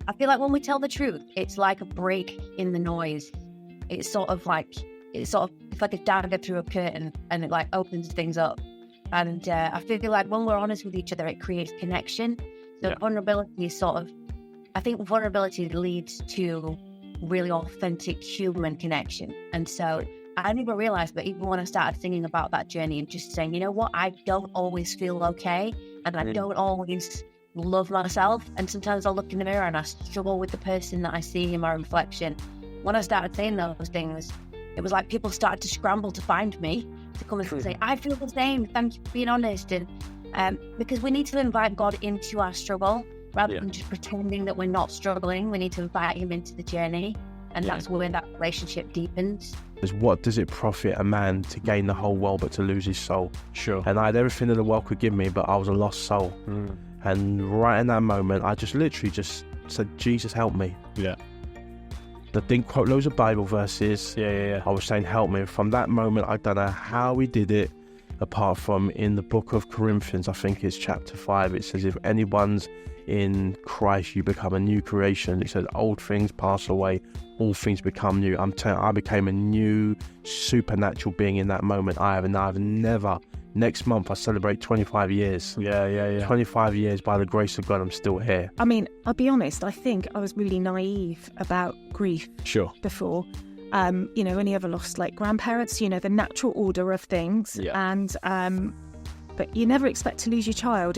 I feel like when we tell the truth, it's like a break in the noise. It's sort of like it's like a dagger through a curtain, and it like opens things up. And I feel like when we're honest with each other, it creates connection. So vulnerability is I think vulnerability leads to really authentic human connection. And so I didn't even realize, but even when I started thinking about that journey and just saying, you know what, I don't always feel okay, and I don't always love myself. And sometimes I'll look in the mirror and I struggle with the person that I see in my reflection. When I started saying those things, it was like people started to scramble to find me, to come and say, I feel the same, thank you for being honest. And because we need to invite God into our struggle, rather than just pretending that we're not struggling. We need to invite him into the journey. And that's where that relationship deepens. What does it profit a man to gain the whole world but to lose his soul? Sure. And I had everything that the world could give me, but I was a lost soul. And right in that moment, I just literally just said, Jesus, help me. Yeah. I didn't quote loads of Bible verses. Yeah. I was saying, help me. From that moment, I don't know how we did it, apart from in the book of Corinthians, I think it's chapter 5, it says, if anyone's in Christ, you become a new creation. It says, old things pass away, all things become new. I became a new supernatural being in that moment. I've never. Next month, I celebrate 25 years. Yeah. 25 years, by the grace of God, I'm still here. I mean, I'll be honest, I think I was really naive about grief before. When you ever lost like grandparents, the natural order of things. Yeah. And, but you never expect to lose your child.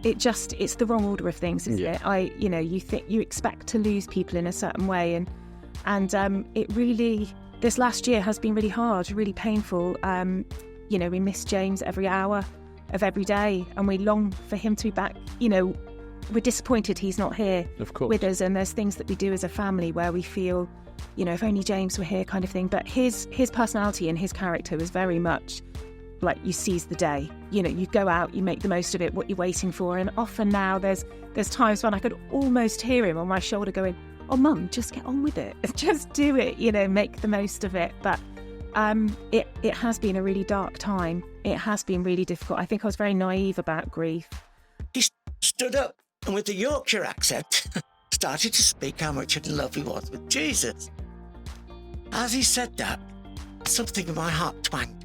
It's the wrong order of things, isn't it? You expect to lose people in a certain way. And it really, this last year has been really hard, really painful. We miss James every hour of every day, and we long for him to be back. We're disappointed he's not here with us, and there's things that we do as a family where we feel, if only James were here kind of thing. But his personality and his character was very much like you seize the day. You go out, you make the most of it, what you're waiting for. And often now there's times when I could almost hear him on my shoulder going, oh, Mum, just get on with it. Just do it, make the most of it. But it has been a really dark time. It has been really difficult. I think I was very naive about grief. He stood up and with a Yorkshire accent started to speak how much in love he was with Jesus. As he said that, something in my heart twanged.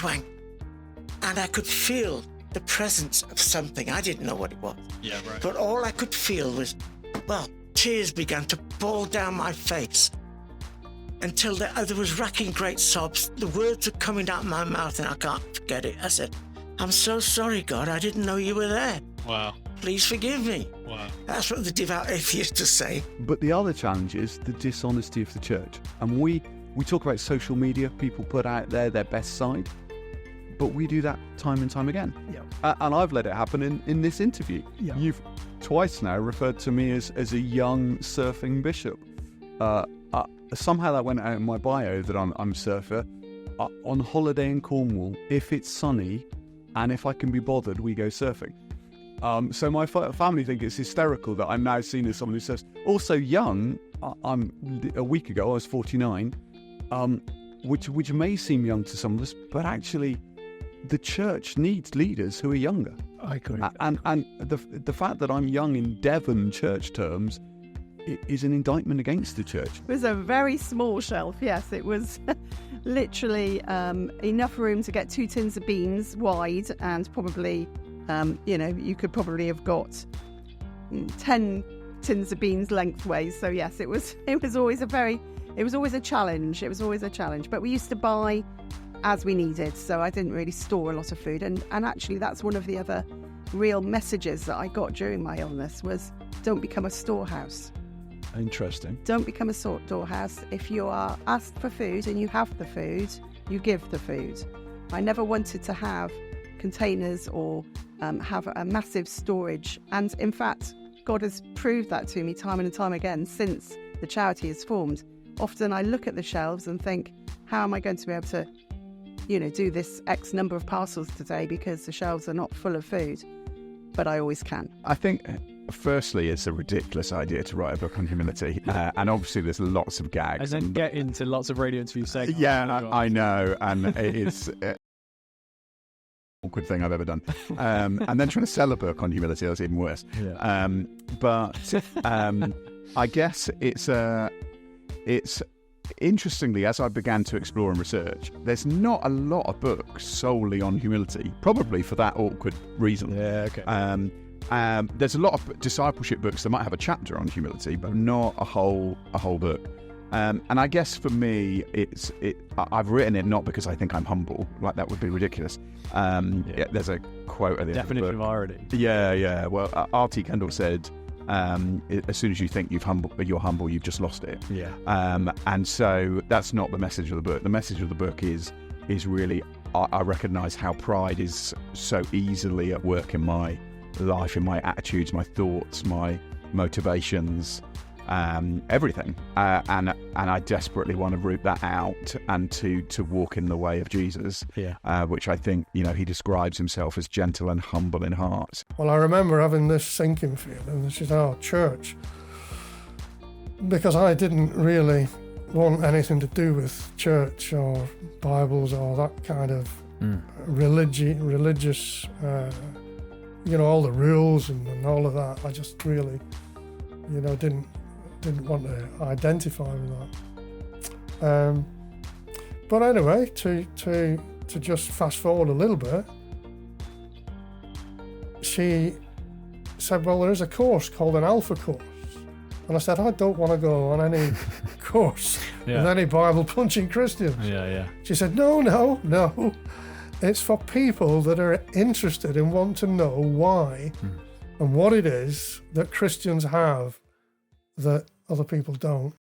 And I could feel the presence of something. I didn't know what it was. Yeah, right. But all I could feel was, tears began to fall down my face until there was racking great sobs. The words were coming out of my mouth and I can't forget it. I said, I'm so sorry, God, I didn't know you were there. Wow. Please forgive me. Wow. That's what the devout atheists are saying. But the other challenge is the dishonesty of the church. And we talk about social media, people put out there their best side, but we do that time and time again. Yeah. And I've let it happen in this interview. Yeah. You've twice now referred to me as a young surfing bishop. Somehow that went out in my bio that I'm a surfer. On holiday in Cornwall, if it's sunny and if I can be bothered, we go surfing. So my family think it's hysterical that I'm now seen as someone who surfs. Also young, a week ago I was 49, which may seem young to some of us, but actually the church needs leaders who are younger. I agree. And the fact that I'm young in Devon church terms is an indictment against the church. It was a very small shelf, yes. It was literally enough room to get 2 tins of beans wide, and probably, you could probably have got 10 tins of beans lengthways. So yes, it was always a challenge. It was always a challenge. But we used to buy as we needed, so I didn't really store a lot of food. And actually, that's one of the other real messages that I got during my illness was, don't become a storehouse. Interesting. Don't become a storehouse. If you are asked for food and you have the food, you give the food. I never wanted to have containers or have a massive storage. And in fact, God has proved that to me time and time again since the charity is formed. Often I look at the shelves and think, how am I going to be able to, do this X number of parcels today because the shelves are not full of food? But I always can. I think, firstly, it's a ridiculous idea to write a book on humility. And obviously there's lots of gags. And then get into lots of radio interviews saying... I know. And it's... awkward thing I've ever done. And then trying to sell a book on humility, that's even worse. Yeah. But I guess it's interestingly, as I began to explore and research, there's not a lot of books solely on humility, probably for that awkward reason. Yeah, okay. There's a lot of discipleship books that might have a chapter on humility, but not a whole book. And I guess for me, I've written it not because I think I'm humble, like that would be ridiculous. There's a quote at the Definition end of of the book. irony. Yeah. Well, R.T. Kendall said, as soon as you think you're humble, you've just lost it. Yeah. And so that's not the message of the book. The message of the book is really, I recognise how pride is so easily at work in my life, in my attitudes, my thoughts, my motivations, everything, and I desperately want to root that out and to walk in the way of Jesus, which I think, he describes himself as gentle and humble in heart. Well, I remember having this sinking feeling. This is our church, because I didn't really want anything to do with church or Bibles or that kind of religious, all the rules and all of that. I just really, didn't want to identify with that. But anyway, to just fast forward a little bit, she said, well, there is a course called an Alpha course. And I said, I don't want to go on any course with any Bible punching Christians. Yeah. She said, no. It's for people that are interested and want to know why and what it is that Christians have that other people don't.